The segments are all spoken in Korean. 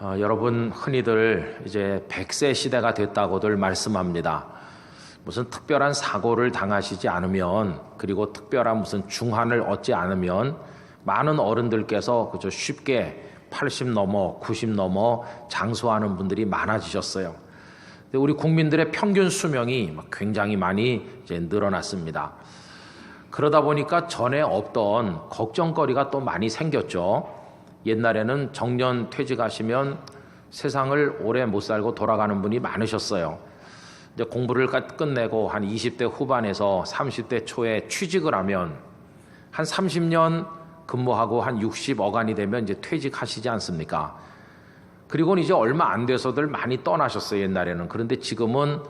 여러분 흔히들 이제 100세 시대가 됐다고들 말씀합니다. 무슨 특별한 사고를 당하시지 않으면, 그리고 특별한 무슨 중환을 얻지 않으면 많은 어른들께서 그저 쉽게 80 넘어 90 넘어 장수하는 분들이 많아지셨어요. 근데 우리 국민들의 평균 수명이 굉장히 많이 이제 늘어났습니다. 그러다 보니까 전에 없던 걱정거리가 또 많이 생겼죠. 옛날에는 정년 퇴직하시면 세상을 오래 못 살고 돌아가는 분이 많으셨어요. 이제 공부를 끝내고 한 20대 후반에서 30대 초에 취직을 하면 한 30년 근무하고 한 60어간이 되면 이제 퇴직하시지 않습니까? 그리고는 이제 얼마 안 돼서들 많이 떠나셨어요, 옛날에는. 그런데 지금은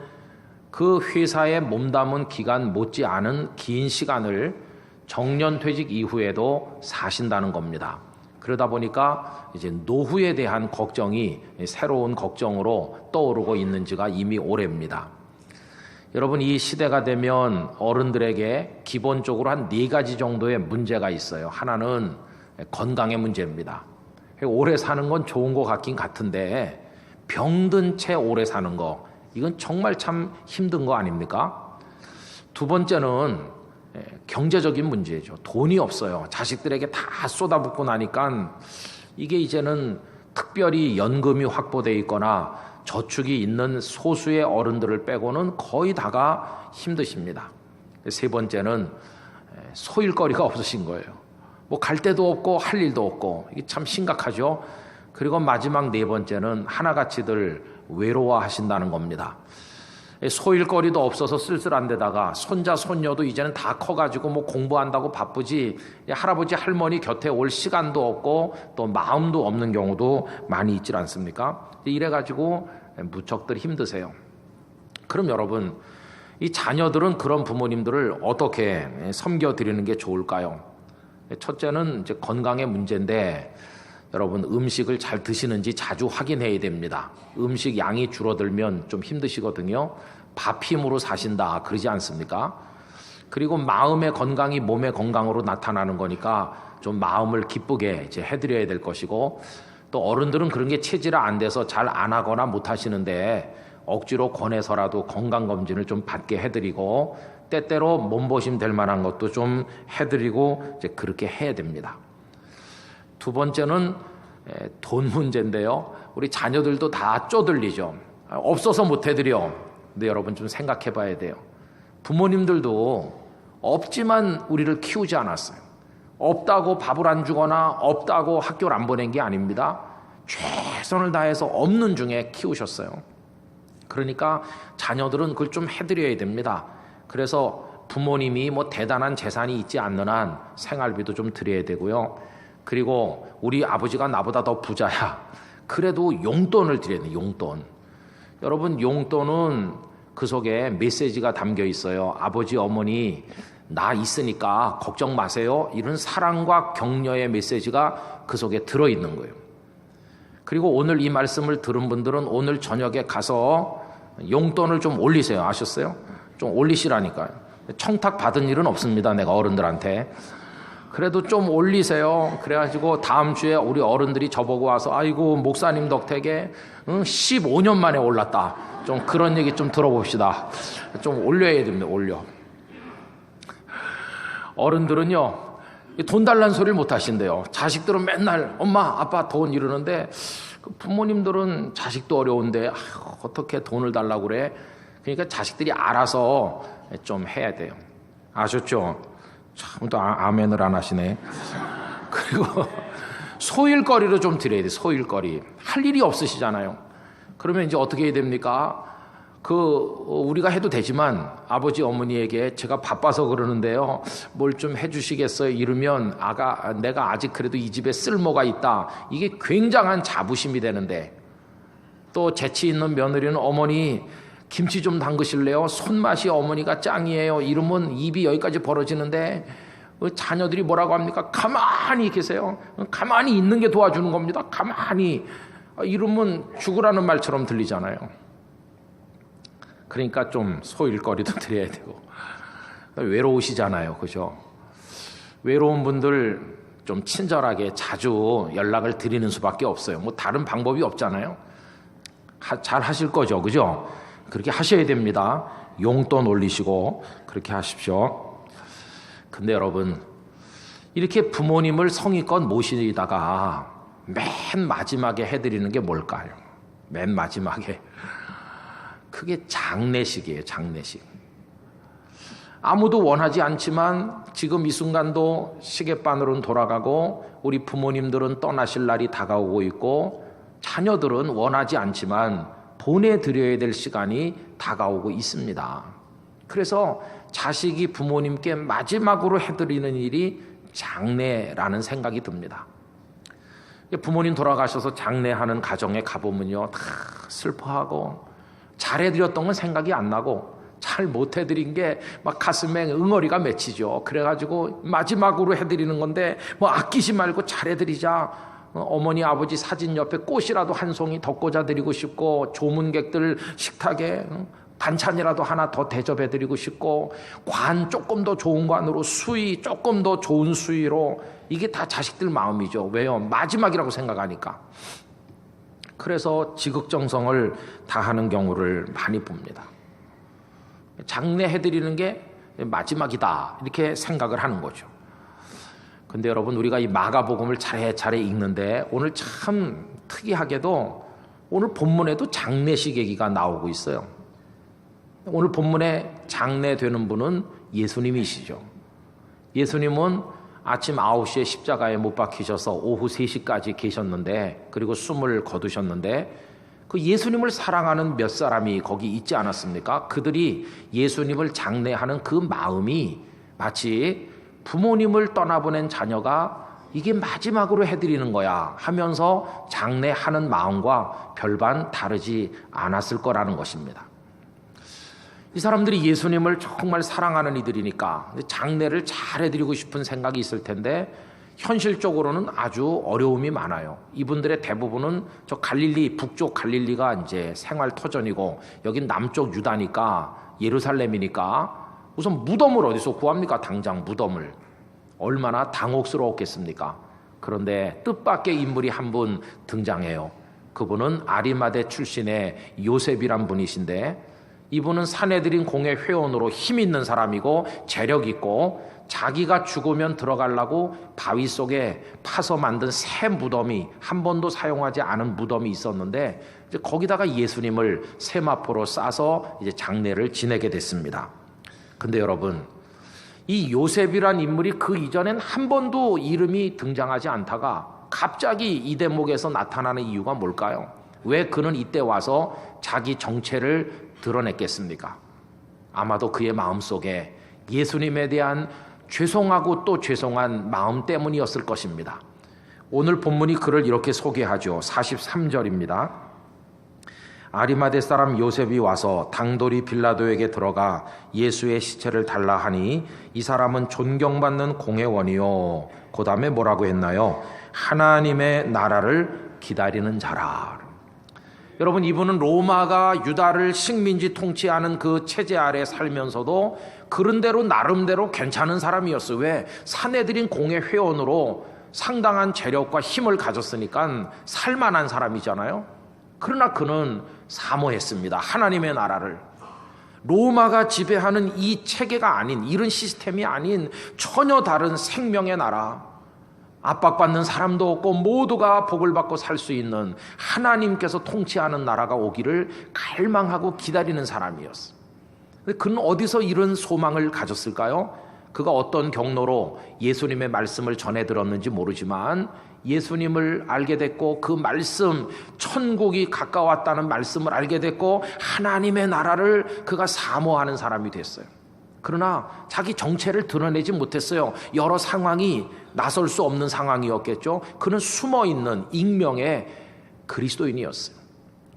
그 회사에 몸담은 기간 못지 않은 긴 시간을 정년 퇴직 이후에도 사신다는 겁니다. 그러다 보니까 이제 노후에 대한 걱정이 새로운 걱정으로 떠오르고 있는 지가 이미 오래입니다. 여러분, 이 시대가 되면 어른들에게 기본적으로 한 4가지 정도의 문제가 있어요. 하나는 건강의 문제입니다. 오래 사는 건 좋은 것 같긴 같은데 병든 채 오래 사는 거, 이건 정말 참 힘든 거 아닙니까? 두 번째는 경제적인 문제죠. 돈이 없어요. 자식들에게 다 쏟아붓고 나니까 이게 이제는 특별히 연금이 확보되어 있거나 저축이 있는 소수의 어른들을 빼고는 거의 다가 힘드십니다. 세 번째는 소일거리가 없으신 거예요. 뭐 갈 데도 없고 할 일도 없고, 이게 참 심각하죠. 그리고 마지막 4번째는 하나같이들 외로워하신다는 겁니다. 소일거리도 없어서 쓸쓸한 데다가 손자 손녀도 이제는 다 커가지고 뭐 공부한다고 바쁘지 할아버지 할머니 곁에 올 시간도 없고 또 마음도 없는 경우도 많이 있지 않습니까? 이래가지고 무척들 힘드세요. 그럼 여러분, 이 자녀들은 그런 부모님들을 어떻게 섬겨드리는 게 좋을까요? 첫째는 이제 건강의 문제인데, 여러분 음식을 잘 드시는지 자주 확인해야 됩니다. 음식 양이 줄어들면 좀 힘드시거든요. 밥 힘으로 사신다 그러지 않습니까? 그리고 마음의 건강이 몸의 건강으로 나타나는 거니까 좀 마음을 기쁘게 이제 해드려야 될 것이고, 또 어른들은 그런 게 체질화 안 돼서 잘 안 하거나 못 하시는데 억지로 권해서라도 건강검진을 좀 받게 해드리고, 때때로 몸보심 될 만한 것도 좀 해드리고 이제 그렇게 해야 됩니다. 두 번째는 돈 문제인데요. 우리 자녀들도 다 쪼들리죠. 없어서 못 해드려. 근데 여러분 좀 생각해 봐야 돼요. 부모님들도 없지만 우리를 키우지 않았어요. 없다고 밥을 안 주거나 없다고 학교를 안 보낸 게 아닙니다. 최선을 다해서 없는 중에 키우셨어요. 그러니까 자녀들은 그걸 좀 해드려야 됩니다. 그래서 부모님이 뭐 대단한 재산이 있지 않는 한 생활비도 좀 드려야 되고요. 그리고 우리 아버지가 나보다 더 부자야. 그래도 용돈을 드려야 돼요. 용돈. 여러분, 용돈은 그 속에 메시지가 담겨 있어요. 아버지, 어머니 나 있으니까 걱정 마세요. 이런 사랑과 격려의 메시지가 그 속에 들어있는 거예요. 그리고 오늘 이 말씀을 들은 분들은 오늘 저녁에 가서 용돈을 좀 올리세요. 아셨어요? 좀 올리시라니까요. 청탁 받은 일은 없습니다. 내가 어른들한테. 그래도 좀 올리세요. 그래가지고 다음 주에 우리 어른들이 저보고 와서 아이고 목사님 덕택에 15년 만에 올랐다. 좀 그런 얘기 좀 들어봅시다. 좀 올려야 됩니다. 올려. 어른들은요, 돈 달라는 소리를 못 하신대요. 자식들은 맨날 엄마 아빠 돈 이러는데 부모님들은 자식도 어려운데 어떻게 돈을 달라고 그래. 그러니까 자식들이 알아서 좀 해야 돼요. 아셨죠? 참 또 아멘을 안 하시네. 그리고 소일거리로 좀 드려야 돼. 소일거리. 할 일이 없으시잖아요. 그러면 이제 어떻게 해야 됩니까? 우리가 해도 되지만 아버지 어머니에게 제가 바빠서 그러는데요, 뭘 좀 해주시겠어요? 이러면 내가 아직 그래도 이 집에 쓸모가 있다. 이게 굉장한 자부심이 되는데, 또 재치 있는 며느리는 어머니 김치 좀 담그실래요? 손맛이 어머니가 짱이에요. 이러면 입이 여기까지 벌어지는데 자녀들이 뭐라고 합니까? 가만히 계세요. 가만히 있는 게 도와주는 겁니다. 가만히. 이러면 죽으라는 말처럼 들리잖아요. 그러니까 좀 소일거리도 드려야 되고. 외로우시잖아요. 그죠? 외로운 분들 좀 친절하게 자주 연락을 드리는 수밖에 없어요. 뭐 다른 방법이 없잖아요. 잘 하실 거죠, 그죠? 그렇게 하셔야 됩니다. 용돈 올리시고 그렇게 하십시오. 근데 여러분, 이렇게 부모님을 성의껏 모시다가 맨 마지막에 해드리는 게 뭘까요? 맨 마지막에 그게 장례식이에요. 장례식. 아무도 원하지 않지만 지금 이 순간도 시계바늘은 돌아가고 우리 부모님들은 떠나실 날이 다가오고 있고 자녀들은 원하지 않지만 보내드려야 될 시간이 다가오고 있습니다. 그래서 자식이 부모님께 마지막으로 해드리는 일이 장례라는 생각이 듭니다. 부모님 돌아가셔서 장례하는 가정에 가보면요, 다 슬퍼하고 잘해드렸던 건 생각이 안 나고 잘 못해드린 게 막 가슴에 응어리가 맺히죠. 그래가지고 마지막으로 해드리는 건데 뭐 아끼지 말고 잘해드리자. 어머니 아버지 사진 옆에 꽃이라도 한 송이 더 꽂아드리고 싶고 조문객들 식탁에 반찬이라도 하나 더 대접해드리고 싶고 관 조금 더 좋은 관으로 수의 조금 더 좋은 수의로 이게 다 자식들 마음이죠. 왜요? 마지막이라고 생각하니까. 그래서 지극정성을 다하는 경우를 많이 봅니다. 장례해드리는 게 마지막이다 이렇게 생각을 하는 거죠. 근데 여러분, 우리가 이 마가복음을 차례차례 읽는데 오늘 참 특이하게도 오늘 본문에도 장례식 얘기가 나오고 있어요. 오늘 본문에 장례되는 분은 예수님이시죠. 예수님은 아침 9시에 십자가에 못 박히셔서 오후 3시까지 계셨는데, 그리고 숨을 거두셨는데, 그 예수님을 사랑하는 몇 사람이 거기 있지 않았습니까? 그들이 예수님을 장례하는 그 마음이 마치 부모님을 떠나보낸 자녀가 이게 마지막으로 해드리는 거야 하면서 장례하는 마음과 별반 다르지 않았을 거라는 것입니다. 이 사람들이 예수님을 정말 사랑하는 이들이니까 장례를 잘 해드리고 싶은 생각이 있을 텐데 현실적으로는 아주 어려움이 많아요. 이분들의 대부분은 저 갈릴리, 북쪽 갈릴리가 이제 생활 터전이고 여긴 남쪽 유다니까, 예루살렘이니까 우선 무덤을 어디서 구합니까? 당장 무덤을. 얼마나 당혹스러웠겠습니까? 그런데 뜻밖의 인물이 한 분 등장해요. 그분은 아리마대 출신의 요셉이란 분이신데, 이분은 사내들인 공회 회원으로 힘 있는 사람이고 재력 있고, 자기가 죽으면 들어가려고 바위 속에 파서 만든 새 무덤이, 한 번도 사용하지 않은 무덤이 있었는데 이제 거기다가 예수님을 세마포로 싸서 이제 장례를 지내게 됐습니다. 근데 여러분, 이 요셉이란 인물이 그 이전엔 한 번도 이름이 등장하지 않다가 갑자기 이 대목에서 나타나는 이유가 뭘까요? 왜 그는 이때 와서 자기 정체를 드러냈겠습니까? 아마도 그의 마음속에 예수님에 대한 죄송하고 또 죄송한 마음 때문이었을 것입니다. 오늘 본문이 그를 이렇게 소개하죠. 43절입니다. 아리마대 사람 요셉이 와서 당돌이 빌라도에게 들어가 예수의 시체를 달라 하니 이 사람은 존경받는 공회원이요. 그 다음에 뭐라고 했나요? 하나님의 나라를 기다리는 자라. 여러분, 이분은 로마가 유다를 식민지 통치하는 그 체제 아래 살면서도 그런대로 나름대로 괜찮은 사람이었어요. 왜? 사내들인 공회 회원으로 상당한 재력과 힘을 가졌으니까 살만한 사람이잖아요. 그러나 그는 사모했습니다. 하나님의 나라를. 로마가 지배하는 이 체계가 아닌, 이런 시스템이 아닌 전혀 다른 생명의 나라, 압박받는 사람도 없고 모두가 복을 받고 살 수 있는 하나님께서 통치하는 나라가 오기를 갈망하고 기다리는 사람이었어. 그는 어디서 이런 소망을 가졌을까요? 그가 어떤 경로로 예수님의 말씀을 전해 들었는지 모르지만 예수님을 알게 됐고, 그 말씀, 천국이 가까웠다는 말씀을 알게 됐고, 하나님의 나라를 그가 사모하는 사람이 됐어요. 그러나 자기 정체를 드러내지 못했어요. 여러 상황이 나설 수 없는 상황이었겠죠. 그는 숨어있는 익명의 그리스도인이었어요.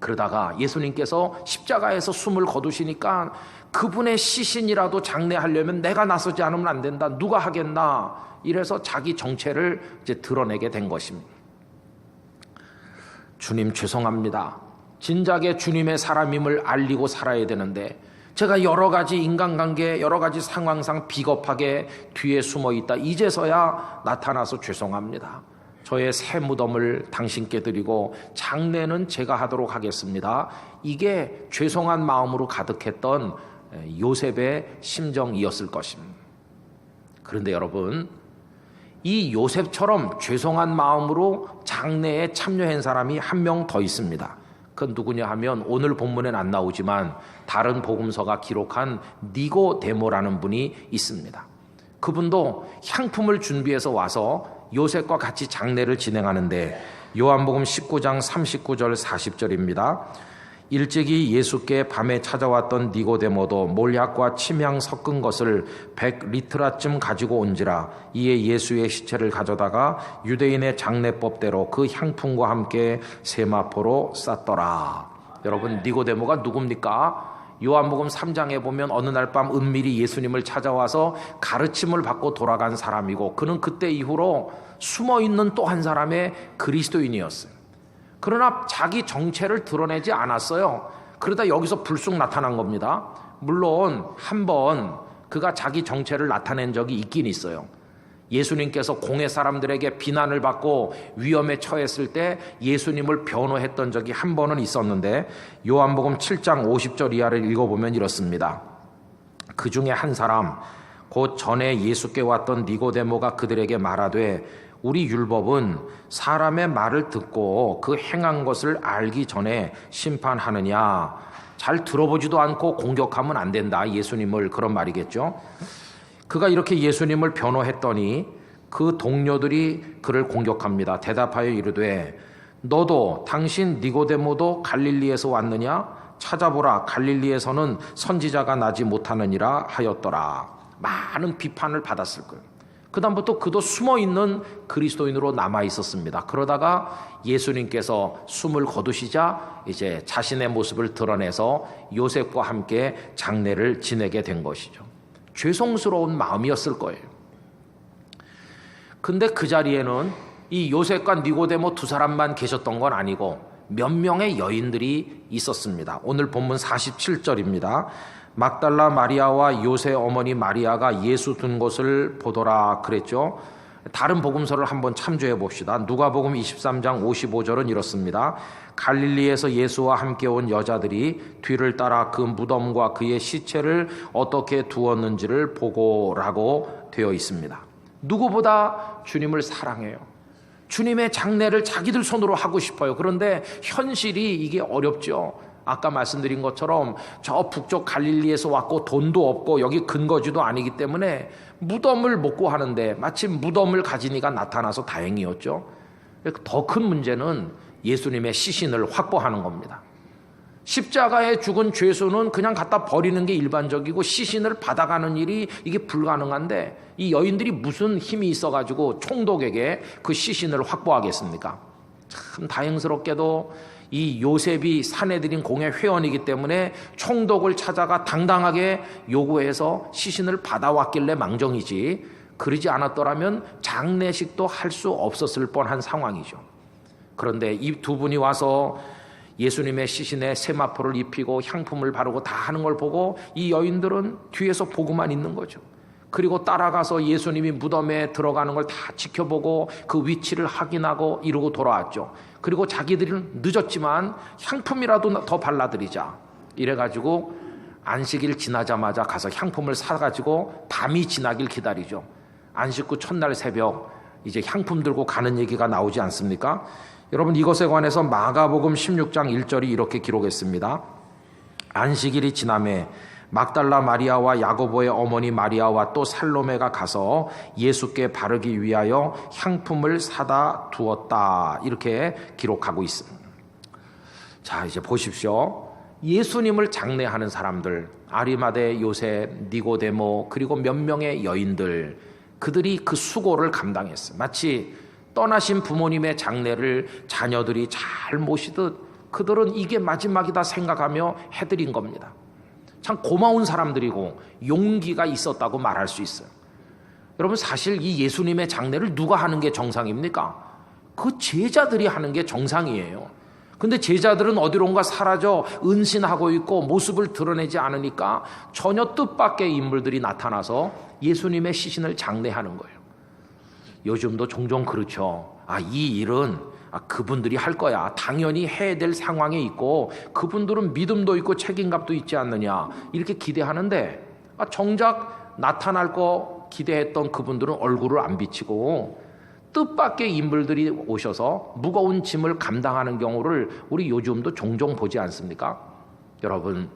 그러다가 예수님께서 십자가에서 숨을 거두시니까 그분의 시신이라도 장례하려면 내가 나서지 않으면 안 된다. 누가 하겠나? 이래서 자기 정체를 이제 드러내게 된 것입니다. 주님 죄송합니다. 진작에 주님의 사람임을 알리고 살아야 되는데 제가 여러 가지 인간관계, 여러 가지 상황상 비겁하게 뒤에 숨어 있다. 이제서야 나타나서 죄송합니다. 저의 새 무덤을 당신께 드리고 장례는 제가 하도록 하겠습니다. 이게 죄송한 마음으로 가득했던 요셉의 심정이었을 것입니다. 그런데 여러분, 이 요셉처럼 죄송한 마음으로 장례에 참여한 사람이 한 명 더 있습니다. 그건 누구냐 하면 오늘 본문엔 안 나오지만 다른 복음서가 기록한 니고데모라는 분이 있습니다. 그분도 향품을 준비해서 와서 요셉과 같이 장례를 진행하는데 요한복음 19장 39절 40절입니다. 일찍이 예수께 밤에 찾아왔던 니고데모도 몰약과 침향 섞은 것을 100리트라쯤 가지고 온지라. 이에 예수의 시체를 가져다가 유대인의 장례법대로 그 향품과 함께 세마포로 쌌더라. 여러분, 니고데모가 누굽니까? 요한복음 3장에 보면 어느 날 밤 은밀히 예수님을 찾아와서 가르침을 받고 돌아간 사람이고, 그는 그때 이후로 숨어있는 또 한 사람의 그리스도인이었어요. 그러나 자기 정체를 드러내지 않았어요. 그러다 여기서 불쑥 나타난 겁니다. 물론 한번 그가 자기 정체를 나타낸 적이 있긴 있어요. 예수님께서 공회 사람들에게 비난을 받고 위험에 처했을 때 예수님을 변호했던 적이 한 번은 있었는데, 요한복음 7장 50절 이하를 읽어보면 이렇습니다. 그 중에 한 사람 곧 전에 예수께 왔던 니고데모가 그들에게 말하되, 우리 율법은 사람의 말을 듣고 그 행한 것을 알기 전에 심판하느냐. 잘 들어보지도 않고 공격하면 안 된다. 예수님을, 그런 말이겠죠. 그가 이렇게 예수님을 변호했더니 그 동료들이 그를 공격합니다. 대답하여 이르되, 너도 당신 니고데모도 갈릴리에서 왔느냐? 찾아보라, 갈릴리에서는 선지자가 나지 못하느니라 하였더라. 많은 비판을 받았을 거예요. 그 다음부터 그도 숨어있는 그리스도인으로 남아 있었습니다. 그러다가 예수님께서 숨을 거두시자 이제 자신의 모습을 드러내서 요셉과 함께 장례를 지내게 된 것이죠. 죄송스러운 마음이었을 거예요. 근데 그 자리에는 이 요셉과 니고데모 두 사람만 계셨던 건 아니고 몇 명의 여인들이 있었습니다. 오늘 본문 47절입니다. 막달라 마리아와 요새 어머니 마리아가 예수 둔 것을 보더라 그랬죠. 다른 복음서를 한번 참조해 봅시다. 누가복음 23장 55절은 이렇습니다. 갈릴리에서 예수와 함께 온 여자들이 뒤를 따라 그 무덤과 그의 시체를 어떻게 두었는지를 보고라고 되어 있습니다. 누구보다 주님을 사랑해요. 주님의 장례를 자기들 손으로 하고 싶어요. 그런데 현실이 이게 어렵죠. 아까 말씀드린 것처럼 저 북쪽 갈릴리에서 왔고 돈도 없고 여기 근거지도 아니기 때문에 무덤을 못 구하는데 마침 무덤을 가진 이가 나타나서 다행이었죠. 더 큰 문제는 예수님의 시신을 확보하는 겁니다. 십자가에 죽은 죄수는 그냥 갖다 버리는 게 일반적이고 시신을 받아가는 일이 이게 불가능한데 이 여인들이 무슨 힘이 있어가지고 총독에게 그 시신을 확보하겠습니까? 참 다행스럽게도 이 요셉이 사내들인 공회 회원이기 때문에 총독을 찾아가 당당하게 요구해서 시신을 받아왔길래 망정이지, 그러지 않았더라면 장례식도 할 수 없었을 뻔한 상황이죠. 그런데 이 두 분이 와서 예수님의 시신에 세마포를 입히고 향품을 바르고 다 하는 걸 보고 이 여인들은 뒤에서 보고만 있는 거죠. 그리고 따라가서 예수님이 무덤에 들어가는 걸 다 지켜보고 그 위치를 확인하고 이러고 돌아왔죠. 그리고 자기들은 늦었지만 향품이라도 더 발라드리자 이래가지고 안식일 지나자마자 가서 향품을 사가지고 밤이 지나길 기다리죠. 안식 후 첫날 새벽 이제 향품 들고 가는 얘기가 나오지 않습니까? 여러분, 이것에 관해서 마가복음 16장 1절이 이렇게 기록했습니다. 안식일이 지남에 막달라 마리아와 야고보의 어머니 마리아와 또 살로메가 가서 예수께 바르기 위하여 향품을 사다 두었다. 이렇게 기록하고 있습니다. 자, 이제 보십시오. 예수님을 장례하는 사람들, 아리마대 요셉, 니고데모, 그리고 몇 명의 여인들, 그들이 그 수고를 감당했어요. 마치 떠나신 부모님의 장례를 자녀들이 잘 모시듯 그들은 이게 마지막이다 생각하며 해드린 겁니다. 참 고마운 사람들이고 용기가 있었다고 말할 수 있어요. 여러분, 사실 이 예수님의 장례를 누가 하는 게 정상입니까? 그 제자들이 하는 게 정상이에요. 근데 제자들은 어디론가 사라져 은신하고 있고 모습을 드러내지 않으니까 전혀 뜻밖의 인물들이 나타나서 예수님의 시신을 장례하는 거예요. 요즘도 종종 그렇죠. 이 일은 그분들이 할 거야. 당연히 해야 될 상황에 있고 그분들은 믿음도 있고 책임감도 있지 않느냐 이렇게 기대하는데 정작 나타날 거 기대했던 그분들은 얼굴을 안 비치고 뜻밖의 인물들이 오셔서 무거운 짐을 감당하는 경우를 우리 요즘도 종종 보지 않습니까? 여러분,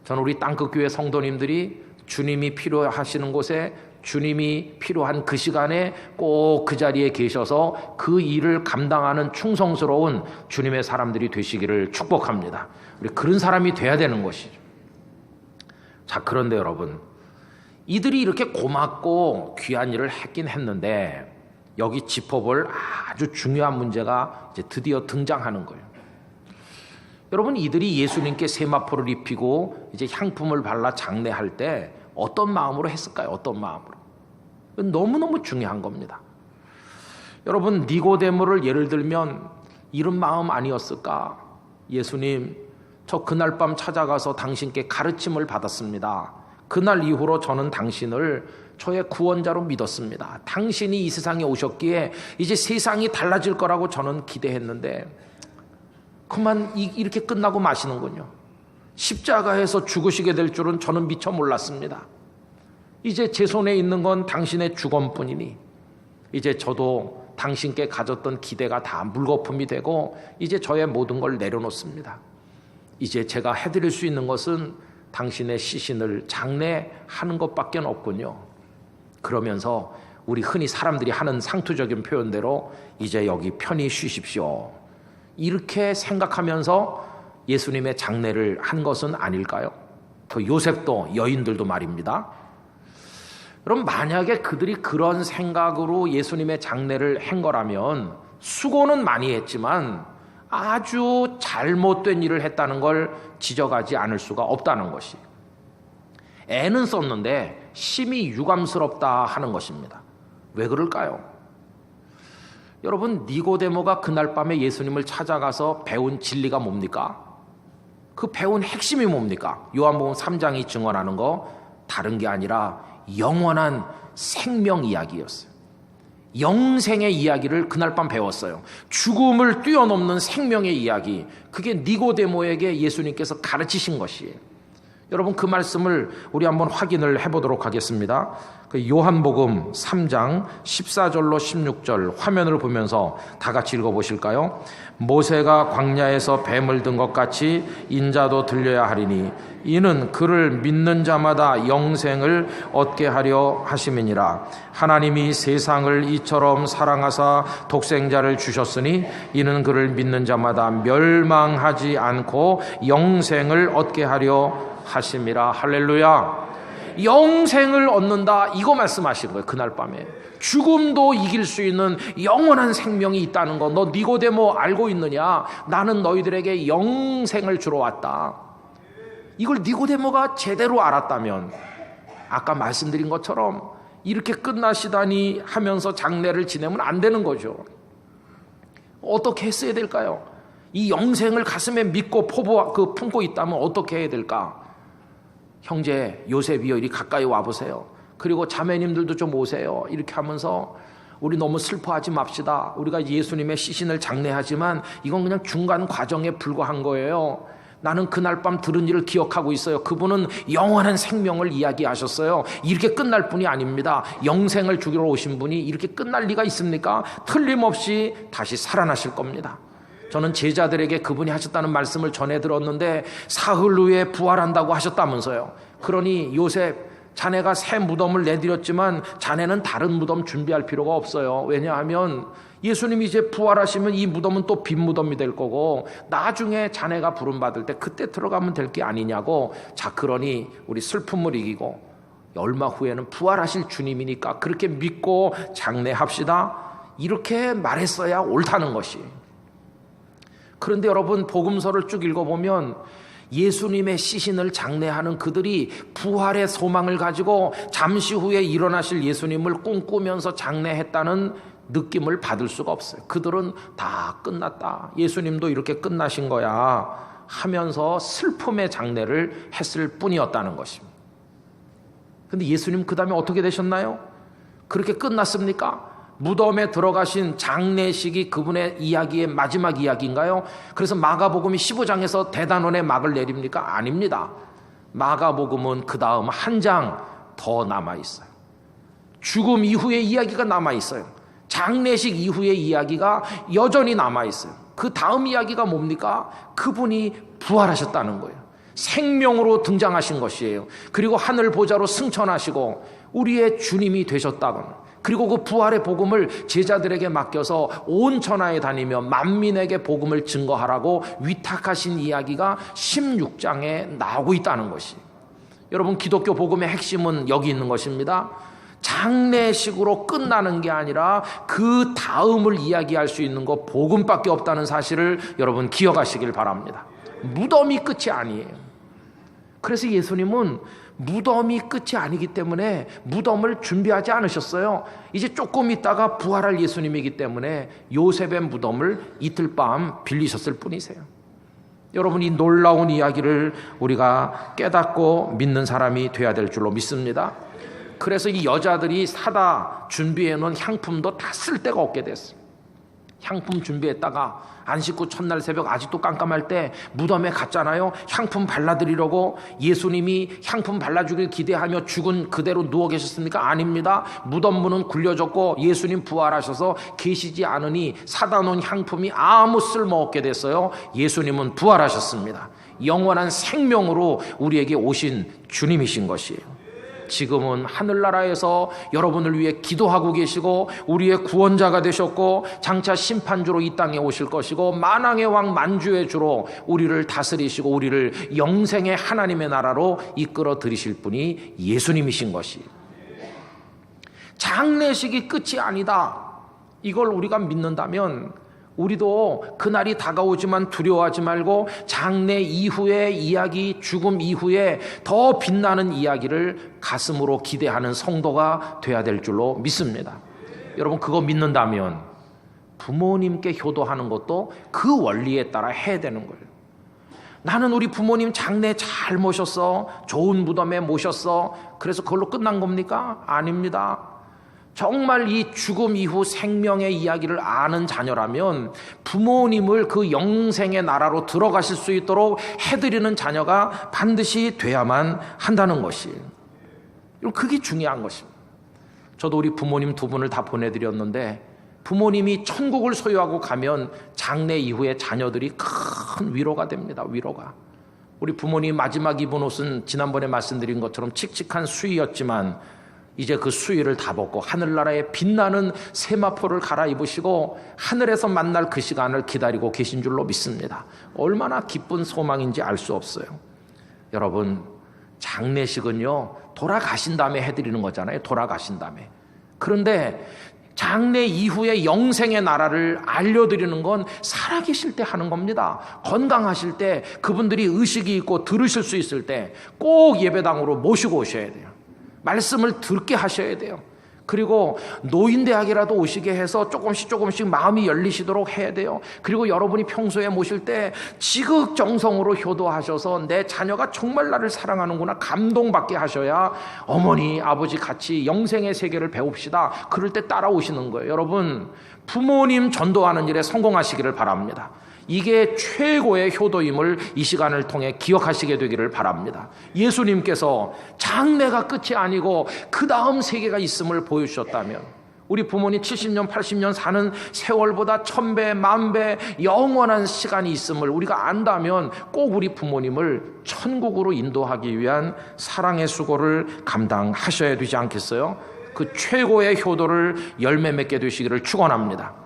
저는 우리 땅끝교회 성도님들이 주님이 필요하시는 곳에 주님이 필요한 그 시간에 꼭 그 자리에 계셔서 그 일을 감당하는 충성스러운 주님의 사람들이 되시기를 축복합니다. 우리 그런 사람이 돼야 되는 것이죠. 자, 그런데 여러분, 이들이 이렇게 고맙고 귀한 일을 했긴 했는데 여기 짚어볼 아주 중요한 문제가 이제 드디어 등장하는 거예요. 여러분, 이들이 예수님께 세마포를 입히고 이제 향품을 발라 장례할 때 어떤 마음으로 했을까요? 어떤 마음으로? 너무너무 중요한 겁니다. 여러분, 니고데모를 예를 들면 이런 마음 아니었을까? 예수님, 저 그날 밤 찾아가서 당신께 가르침을 받았습니다. 그날 이후로 저는 당신을 저의 구원자로 믿었습니다. 당신이 이 세상에 오셨기에 이제 세상이 달라질 거라고 저는 기대했는데 그만 이렇게 끝나고 마시는군요. 십자가에서 죽으시게 될 줄은 저는 미처 몰랐습니다. 이제 제 손에 있는 건 당신의 죽음뿐이니 이제 저도 당신께 가졌던 기대가 다 물거품이 되고 이제 저의 모든 걸 내려놓습니다. 이제 제가 해드릴 수 있는 것은 당신의 시신을 장례하는 것밖에 없군요. 그러면서 우리 흔히 사람들이 하는 상투적인 표현대로 이제 여기 편히 쉬십시오. 이렇게 생각하면서 예수님의 장례를 한 것은 아닐까요? 그 요셉도 여인들도 말입니다. 그럼 만약에 그들이 그런 생각으로 예수님의 장례를 한 거라면 수고는 많이 했지만 아주 잘못된 일을 했다는 걸 지적하지 않을 수가 없다는 것이, 애는 썼는데 심히 유감스럽다 하는 것입니다. 왜 그럴까요? 여러분, 니고데모가 그날 밤에 예수님을 찾아가서 배운 진리가 뭡니까? 그 배운 핵심이 뭡니까? 요한복음 3장이 증언하는 거 다른 게 아니라 영원한 생명 이야기였어요. 영생의 이야기를 그날 밤 배웠어요. 죽음을 뛰어넘는 생명의 이야기, 그게 니고데모에게 예수님께서 가르치신 것이에요. 여러분, 그 말씀을 우리 한번 확인을 해보도록 하겠습니다. 그 요한복음 3장 14절로 16절 화면을 보면서 다 같이 읽어보실까요? 모세가 광야에서 뱀을 든 것 같이 인자도 들려야 하리니 이는 그를 믿는 자마다 영생을 얻게 하려 하심이니라. 하나님이 세상을 이처럼 사랑하사 독생자를 주셨으니 이는 그를 믿는 자마다 멸망하지 않고 영생을 얻게 하려 하심이라. 할렐루야. 영생을 얻는다, 이거 말씀하신 거예요. 그날 밤에 죽음도 이길 수 있는 영원한 생명이 있다는 거, 너 니고데모 알고 있느냐? 나는 너희들에게 영생을 주러 왔다. 이걸 니고데모가 제대로 알았다면 아까 말씀드린 것처럼 이렇게 끝나시다니 하면서 장례를 지내면 안 되는 거죠. 어떻게 했어야 될까요? 이 영생을 가슴에 믿고 품고 있다면 어떻게 해야 될까? 형제 요셉이여, 이리 가까이 와보세요. 그리고 자매님들도 좀 오세요. 이렇게 하면서 우리 너무 슬퍼하지 맙시다. 우리가 예수님의 시신을 장례하지만 이건 그냥 중간 과정에 불과한 거예요. 나는 그날 밤 들은 일을 기억하고 있어요. 그분은 영원한 생명을 이야기하셨어요. 이렇게 끝날 분이 아닙니다. 영생을 주기로 오신 분이 이렇게 끝날 리가 있습니까? 틀림없이 다시 살아나실 겁니다. 저는 제자들에게 그분이 하셨다는 말씀을 전해 들었는데 사흘 후에 부활한다고 하셨다면서요. 그러니 요셉, 자네가 새 무덤을 내드렸지만 자네는 다른 무덤 준비할 필요가 없어요. 왜냐하면 예수님이 이제 부활하시면 이 무덤은 또 빈 무덤이 될 거고 나중에 자네가 부름받을 때 그때 들어가면 될 게 아니냐고. 자, 그러니 우리 슬픔을 이기고 얼마 후에는 부활하실 주님이니까 그렇게 믿고 장례합시다. 이렇게 말했어야 옳다는 것이. 그런데 여러분, 복음서를 쭉 읽어보면 예수님의 시신을 장례하는 그들이 부활의 소망을 가지고 잠시 후에 일어나실 예수님을 꿈꾸면서 장례했다는 느낌을 받을 수가 없어요. 그들은 다 끝났다, 예수님도 이렇게 끝나신 거야 하면서 슬픔의 장례를 했을 뿐이었다는 것입니다. 근데 예수님 그 다음에 어떻게 되셨나요? 그렇게 끝났습니까? 무덤에 들어가신 장례식이 그분의 이야기의 마지막 이야기인가요? 그래서 마가복음이 15장에서 대단원의 막을 내립니까? 아닙니다. 마가복음은 그 다음 한 장 더 남아있어요. 죽음 이후의 이야기가 남아있어요. 장례식 이후의 이야기가 여전히 남아있어요. 그 다음 이야기가 뭡니까? 그분이 부활하셨다는 거예요. 생명으로 등장하신 것이에요. 그리고 하늘 보좌로 승천하시고 우리의 주님이 되셨다고. 그리고 그 부활의 복음을 제자들에게 맡겨서 온 천하에 다니며 만민에게 복음을 증거하라고 위탁하신 이야기가 16장에 나오고 있다는 것이. 여러분, 기독교 복음의 핵심은 여기 있는 것입니다. 장례식으로 끝나는 게 아니라 그 다음을 이야기할 수 있는 것 복음밖에 없다는 사실을 여러분 기억하시길 바랍니다. 무덤이 끝이 아니에요. 그래서 예수님은 무덤이 끝이 아니기 때문에 무덤을 준비하지 않으셨어요. 이제 조금 있다가 부활할 예수님이기 때문에 요셉의 무덤을 이틀 밤 빌리셨을 뿐이세요. 여러분, 이 놀라운 이야기를 우리가 깨닫고 믿는 사람이 돼야 될 줄로 믿습니다. 그래서 이 여자들이 사다 준비해 놓은 향품도 다 쓸 데가 없게 됐어요. 향품 준비했다가 안 씻고 첫날 새벽 아직도 깜깜할 때 무덤에 갔잖아요. 향품 발라드리려고. 예수님이 향품 발라주길 기대하며 죽은 그대로 누워 계셨습니까? 아닙니다. 무덤 문은 굴려졌고 예수님 부활하셔서 계시지 않으니 사다 놓은 향품이 아무 쓸모없게 됐어요. 예수님은 부활하셨습니다. 영원한 생명으로 우리에게 오신 주님이신 것이에요. 지금은 하늘나라에서 여러분을 위해 기도하고 계시고 우리의 구원자가 되셨고 장차 심판주로 이 땅에 오실 것이고 만왕의 왕 만주의 주로 우리를 다스리시고 우리를 영생의 하나님의 나라로 이끌어 들이실 분이 예수님이신 것이. 장례식이 끝이 아니다, 이걸 우리가 믿는다면 우리도 그날이 다가오지만 두려워하지 말고 장례 이후의 이야기, 죽음 이후에 더 빛나는 이야기를 가슴으로 기대하는 성도가 돼야 될 줄로 믿습니다. 여러분, 그거 믿는다면 부모님께 효도하는 것도 그 원리에 따라 해야 되는 거예요. 나는 우리 부모님 장례 잘 모셨어, 좋은 무덤에 모셨어, 그래서 그걸로 끝난 겁니까? 아닙니다. 정말 이 죽음 이후 생명의 이야기를 아는 자녀라면 부모님을 그 영생의 나라로 들어가실 수 있도록 해드리는 자녀가 반드시 돼야만 한다는 것이에요. 그게 중요한 것입니다. 저도 우리 부모님 두 분을 다 보내드렸는데 부모님이 천국을 소유하고 가면 장례 이후에 자녀들이 큰 위로가 됩니다. 위로가. 우리 부모님 마지막 입은 옷은 지난번에 말씀드린 것처럼 칙칙한 수의였지만 이제 그 수의를 다 벗고 하늘나라의 빛나는 세마포를 갈아입으시고 하늘에서 만날 그 시간을 기다리고 계신 줄로 믿습니다. 얼마나 기쁜 소망인지 알 수 없어요. 여러분, 장례식은요 돌아가신 다음에 해드리는 거잖아요. 돌아가신 다음에. 그런데 장례 이후에 영생의 나라를 알려드리는 건 살아계실 때 하는 겁니다. 건강하실 때, 그분들이 의식이 있고 들으실 수 있을 때 꼭 예배당으로 모시고 오셔야 돼요. 말씀을 듣게 하셔야 돼요. 그리고 노인대학이라도 오시게 해서 조금씩 마음이 열리시도록 해야 돼요. 그리고 여러분이 평소에 모실 때 지극정성으로 효도하셔서 내 자녀가 정말 나를 사랑하는구나 감동받게 하셔야 어머니 아버지 같이 영생의 세계를 배웁시다, 그럴 때 따라오시는 거예요. 여러분, 부모님 전도하는 일에 성공하시기를 바랍니다. 이게 최고의 효도임을 이 시간을 통해 기억하시게 되기를 바랍니다. 예수님께서 장례가 끝이 아니고 그 다음 세계가 있음을 보여주셨다면 우리 부모님 70년 80년 사는 세월보다 1000배 10,000배 영원한 시간이 있음을 우리가 안다면 꼭 우리 부모님을 천국으로 인도하기 위한 사랑의 수고를 감당하셔야 되지 않겠어요? 그 최고의 효도를 열매 맺게 되시기를 축원합니다.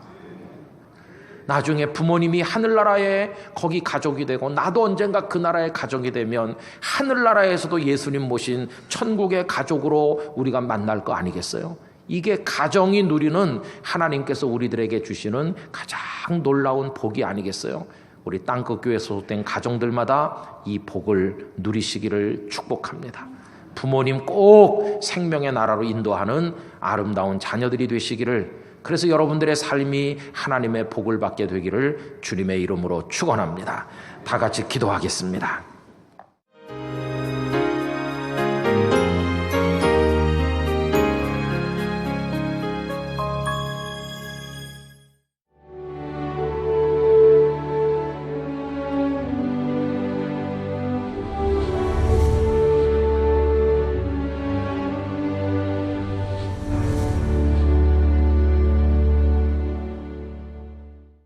나중에 부모님이 하늘나라에 거기 가족이 되고 나도 언젠가 그 나라의 가족이 되면 하늘나라에서도 예수님 모신 천국의 가족으로 우리가 만날 거 아니겠어요? 이게 가정이 누리는 하나님께서 우리들에게 주시는 가장 놀라운 복이 아니겠어요? 우리 땅끝교회 소속된 가정들마다 이 복을 누리시기를 축복합니다. 부모님 꼭 생명의 나라로 인도하는 아름다운 자녀들이 되시기를 그래서 여러분들의 삶이 하나님의 복을 받게 되기를 주님의 이름으로 축원합니다. 다 같이 기도하겠습니다.